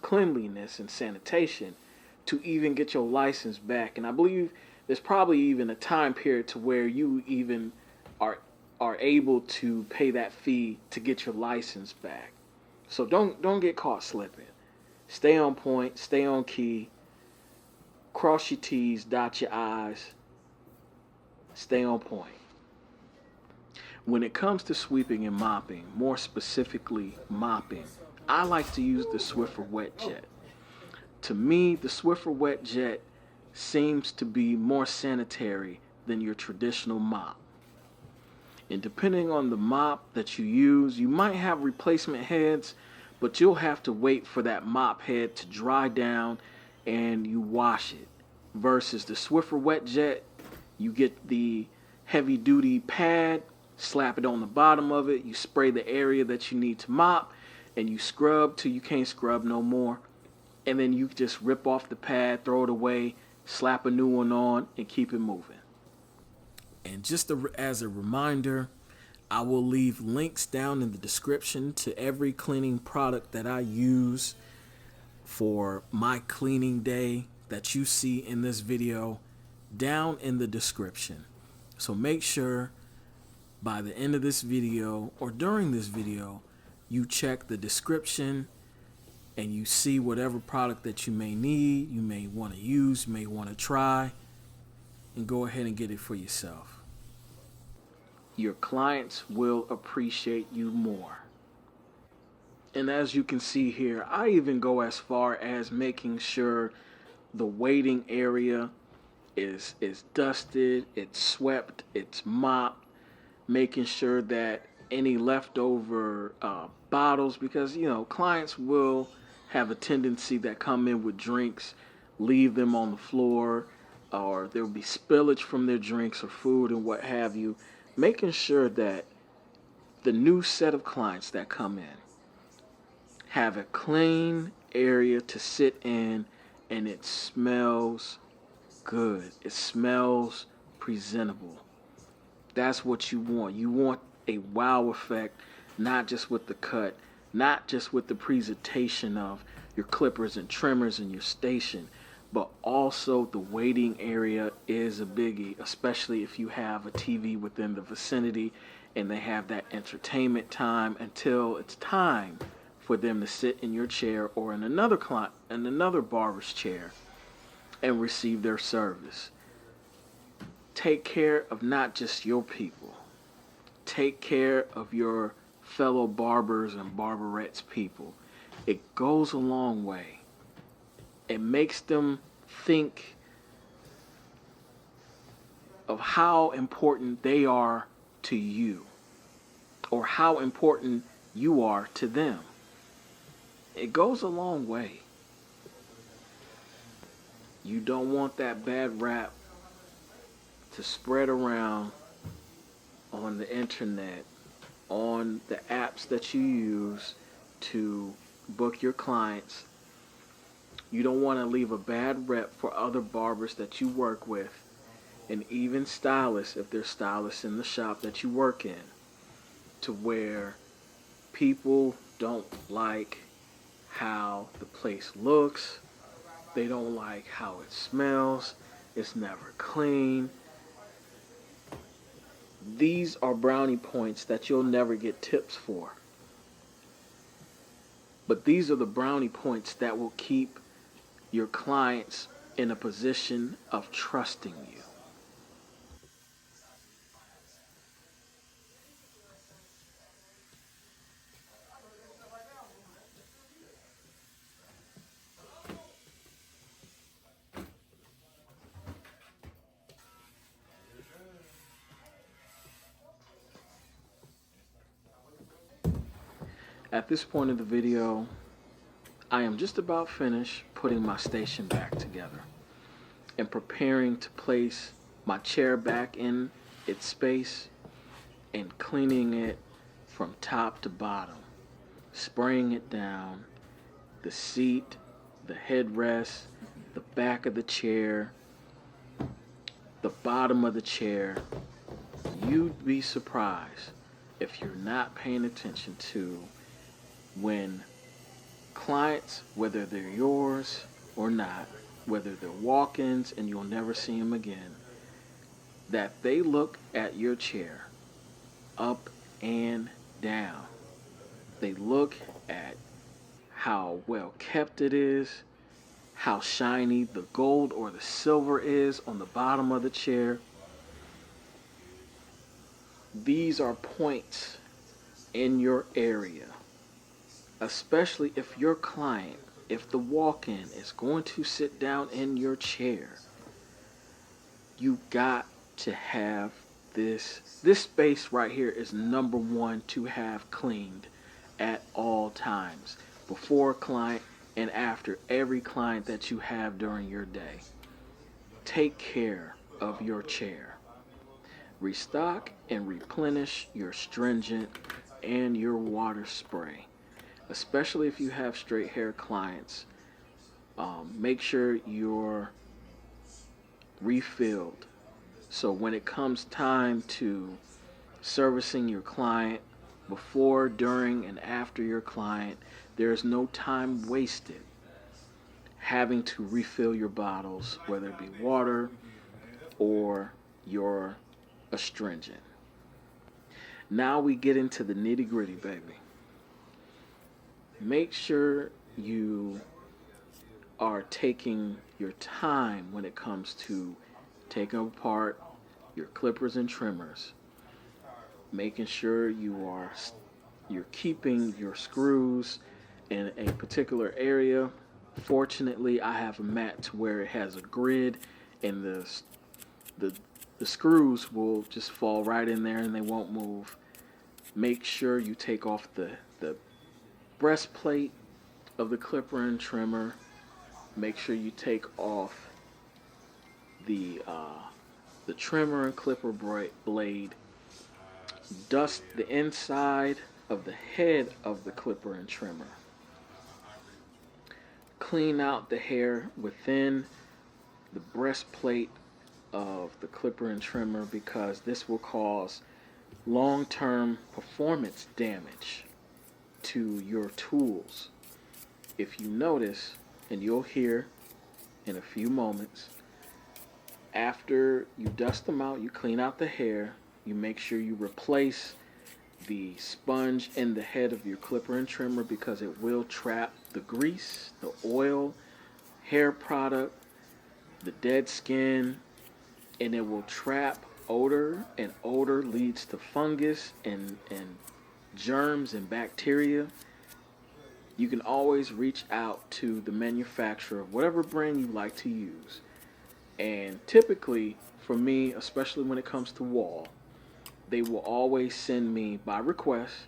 cleanliness and sanitation to even get your license back. And I believe there's probably even a time period to where you even are able to pay that fee to get your license back. So don't get caught slipping. Stay on point, stay on key, cross your T's, dot your I's, stay on point. When it comes to sweeping and mopping, more specifically mopping, I like to use the Swiffer Wet Jet. To me, the Swiffer Wet Jet seems to be more sanitary than your traditional mop. And depending on the mop that you use, you might have replacement heads, but you'll have to wait for that mop head to dry down and you wash it. Versus the Swiffer Wet Jet, you get the heavy duty pad, slap it on the bottom of it, you spray the area that you need to mop, and you scrub till you can't scrub no more. And then you just rip off the pad, throw it away, slap a new one on, and keep it moving. And just as a reminder, I will leave links down in the description to every cleaning product that I use for my cleaning day that you see in this video down in the description. So make sure by the end of this video or during this video, you check the description and you see whatever product that you may need, you may want to use, you may want to try, and go ahead and get it for yourself. Your clients will appreciate you more. And as you can see here, I even go as far as making sure the waiting area is dusted, it's swept, it's mopped, making sure that any leftover bottles, because clients will have a tendency that come in with drinks, leave them on the floor, or there will be spillage from their drinks or food and what have you. Making sure that the new set of clients that come in have a clean area to sit in and it smells good. It smells presentable. That's what you want. You want a wow effect, not just with the cut, not just with the presentation of your clippers and trimmers and your station, but also the waiting area is a biggie, especially if you have a TV within the vicinity and they have that entertainment time until it's time for them to sit in your chair or in another barber's chair and receive their service. Take care of not just your people. Take care of your fellow barbers and barberettes people. It goes a long way. It makes them think of how important they are to you or how important you are to them. It goes a long way. You don't want that bad rap to spread around on the internet, on the apps that you use to book your clients. You don't want to leave a bad rep for other barbers that you work with, and even stylists, if there's stylists in the shop that you work in, to where people don't like how the place looks, they don't like how it smells, it's never clean. These are brownie points that you'll never get tips for. But these are the brownie points that will keep your clients in a position of trusting you. At this point of the video, I am just about finished putting my station back together and preparing to place my chair back in its space and cleaning it from top to bottom, spraying it down, the seat, the headrest, the back of the chair, the bottom of the chair. You'd be surprised if you're not paying attention to when Clients, whether they're yours or not, whether they're walk-ins and you'll never see them again, that they look at your chair up and down. They look at how well kept it is, how shiny the gold or the silver is on the bottom of the chair. These are points in your area, especially if your client, if the walk-in is going to sit down in your chair. You got to have this space right here is number one to have cleaned at all times, before a client and after every client that you have during your day. Take care of your chair. Restock and replenish your astringent and your water spray, especially if you have straight hair clients. Make sure you're refilled. So when it comes time to servicing your client, before, during, and after your client, there is no time wasted having to refill your bottles, whether it be water or your astringent. Now we get into the nitty gritty, baby. Make sure you are taking your time when it comes to taking apart your clippers and trimmers, making sure you're keeping your screws in a particular area. Fortunately, I have a mat to where it has a grid, and the screws will just fall right in there and they won't move. Make sure you take off the breastplate of the clipper and trimmer. Make sure you take off the trimmer and clipper blade. Dust the inside of the head of the clipper and trimmer. Clean out the hair within the breastplate of the clipper and trimmer, because this will cause long-term performance damage to your tools. If you notice, and you'll hear in a few moments, after you dust them out, you clean out the hair, you make sure you replace the sponge in the head of your clipper and trimmer, because it will trap the grease, the oil, hair product, the dead skin, and it will trap odor, and odor leads to fungus and germs and bacteria. You can always reach out to the manufacturer of whatever brand you like to use. And typically, for me, especially when it comes to Wall, they will always send me, by request,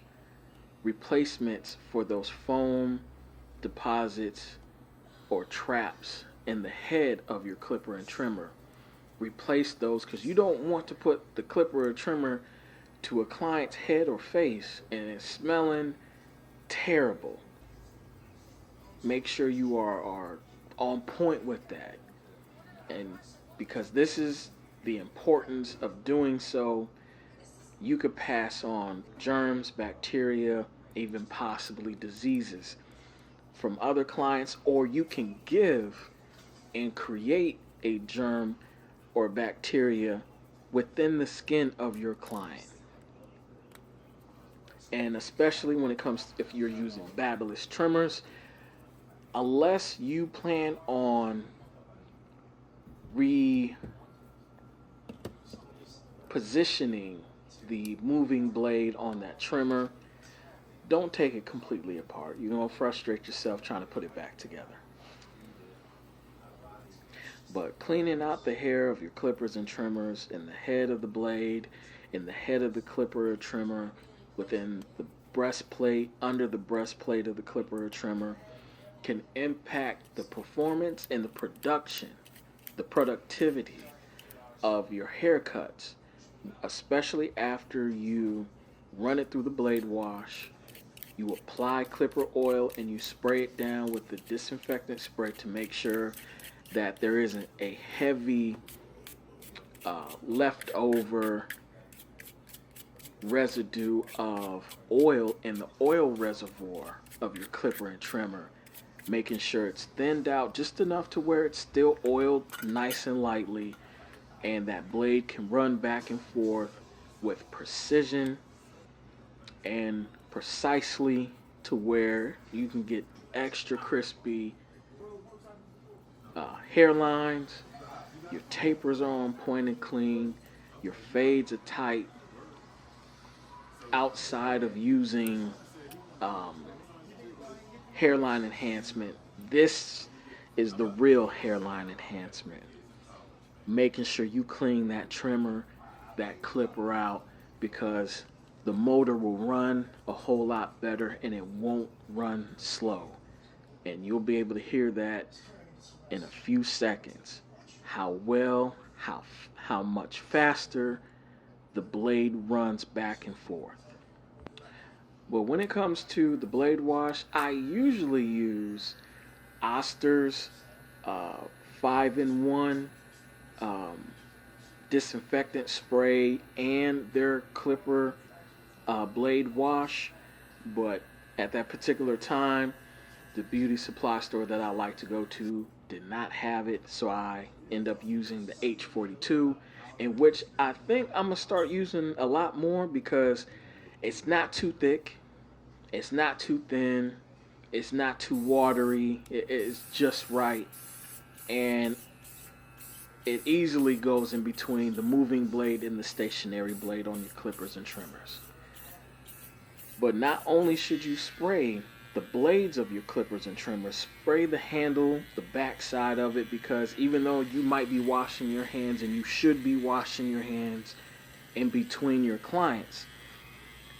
replacements for those foam deposits or traps in the head of your clipper and trimmer. Replace those, because you don't want to put the clipper or trimmer to a client's head or face and it's smelling terrible. Make sure you are on point with that. And because this is the importance of doing so, you could pass on germs, bacteria, even possibly diseases from other clients, or you can give and create a germ or bacteria within the skin of your client. And especially when it comes to if you're using battleless trimmers, unless you plan on repositioning the moving blade on that trimmer, don't take it completely apart. You're going to frustrate yourself trying to put it back together. But cleaning out the hair of your clippers and trimmers in the head of the blade, in the head of the clipper or trimmer, within the breastplate, under the breastplate of the clipper or trimmer, can impact the performance and the productivity of your haircuts, especially after you run it through the blade wash. You apply clipper oil and you spray it down with the disinfectant spray to make sure that there isn't a heavy leftover residue of oil in the oil reservoir of your clipper and trimmer making sure it's thinned out just enough to where it's still oiled nice and lightly, and that blade can run back and forth with precision and precisely to where you can get extra crispy hairlines. Your tapers are on point and clean. Your fades are tight. Outside of using hairline enhancement, this is the real hairline enhancement. Making sure you clean that trimmer, that clipper out, because the motor will run a whole lot better and it won't run slow. And you'll be able to hear that in a few seconds. How well, how much faster the blade runs back and forth. But when it comes to the blade wash, I usually use Oster's 5-in-1 disinfectant spray and their clipper blade wash. But at that particular time, the beauty supply store that I like to go to did not have it, so I end up using the H42, in which I think I'm gonna start using a lot more because it's not too thick, it's not too thin, it's not too watery, it's just right, and it easily goes in between the moving blade and the stationary blade on your clippers and trimmers. But not only should you spray the blades of your clippers and trimmers, spray the handle, the back side of it, because even though you might be washing your hands, and you should be washing your hands in between your clients,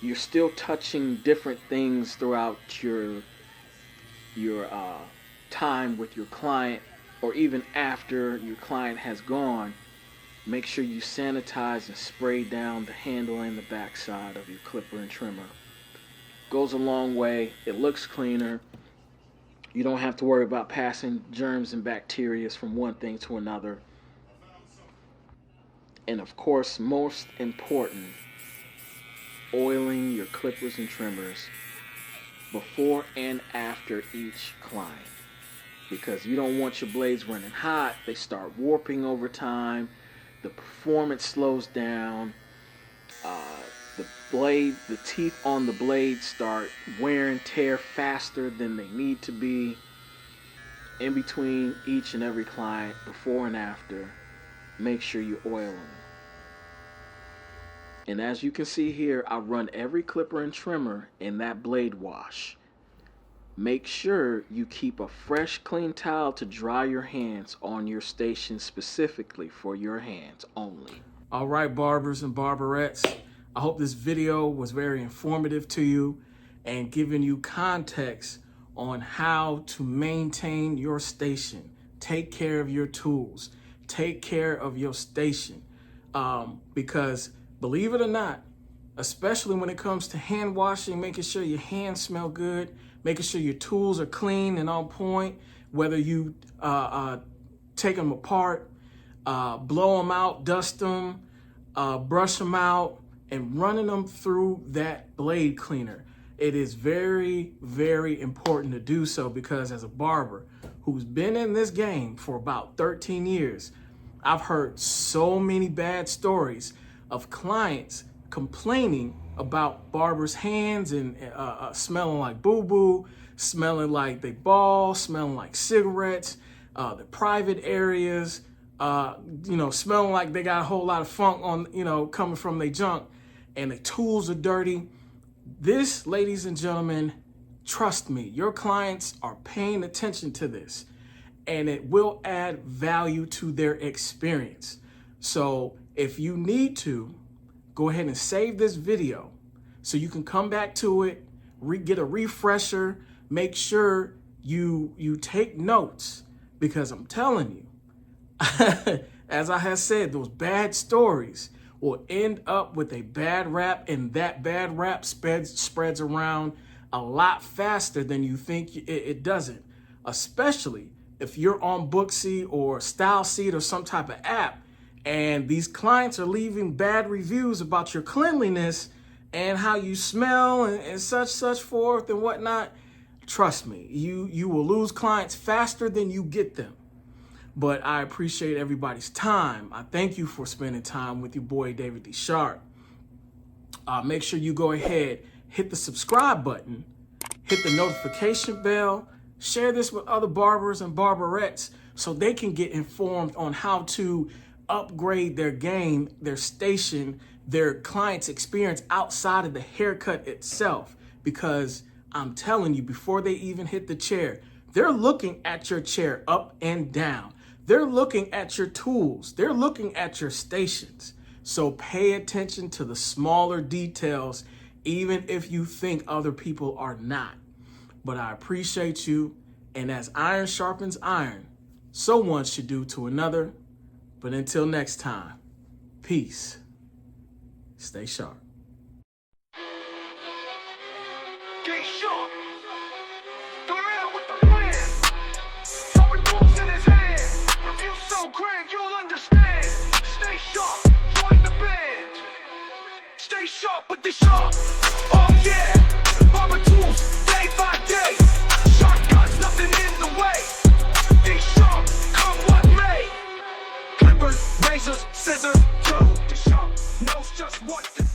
you're still touching different things throughout your time with your client, or even after your client has gone. Make sure you sanitize and spray down the handle and the back side of your clipper and trimmer. Goes a long way. It looks cleaner. You don't have to worry about passing germs and bacteria from one thing to another. And of course, most important, oiling your clippers and trimmers before and after each client, because you don't want your blades running hot. They start warping over time. The performance slows down. The teeth on the blade start wear and tear faster than they need to be. In between each and every client, before and after, make sure you oil them. And as you can see here, I run every clipper and trimmer in that blade wash. Make sure you keep a fresh, clean towel to dry your hands on your station, specifically for your hands only. All right, barbers and barberettes, I hope this video was very informative to you and giving you context on how to maintain your station. Take care of your tools. Take care of your station. Because believe it or not, especially when it comes to hand washing, making sure your hands smell good, making sure your tools are clean and on point, whether you take them apart, blow them out, dust them, brush them out, and running them through that blade cleaner. It is very, very important to do so, because as a barber who's been in this game for about 13 years, I've heard so many bad stories of clients complaining about barbers' hands and smelling like boo-boo, smelling like they ball, smelling like cigarettes, the private areas, smelling like they got a whole lot of funk on, coming from their junk, and the tools are dirty. This, ladies and gentlemen, trust me, your clients are paying attention to this, and it will add value to their experience. So if you need to, go ahead and save this video so you can come back to it, get a refresher, make sure you take notes, because I'm telling you, as I have said, those bad stories will end up with a bad rap, and that bad rap spreads around a lot faster than you think it doesn't, especially if you're on Booksy or StyleSeat or some type of app, and these clients are leaving bad reviews about your cleanliness and how you smell and such forth and whatnot. Trust me, you will lose clients faster than you get them. But I appreciate everybody's time. I thank you for spending time with your boy, David D. Sharp. Make sure you go ahead, hit the subscribe button, hit the notification bell, share this with other barbers and barberettes so they can get informed on how to upgrade their game, their station, their client's experience outside of the haircut itself. Because I'm telling you, before they even hit the chair, they're looking at your chair up and down. They're looking at your tools. They're looking at your stations. So pay attention to the smaller details, even if you think other people are not. But I appreciate you. And as iron sharpens iron, so one should do to another. But until next time, peace. Stay sharp. Stay sharp. Throw out with the plan. Throwing balls in his hand. Review so grand you'll understand. Stay sharp. Join the band. Stay sharp with the sharp. Oh yeah. Barber tools day by day. Shotguns, nothing in the way. Stay sharp. Come what may. Clippers, razors, scissors, too. The sharp knows just what to do.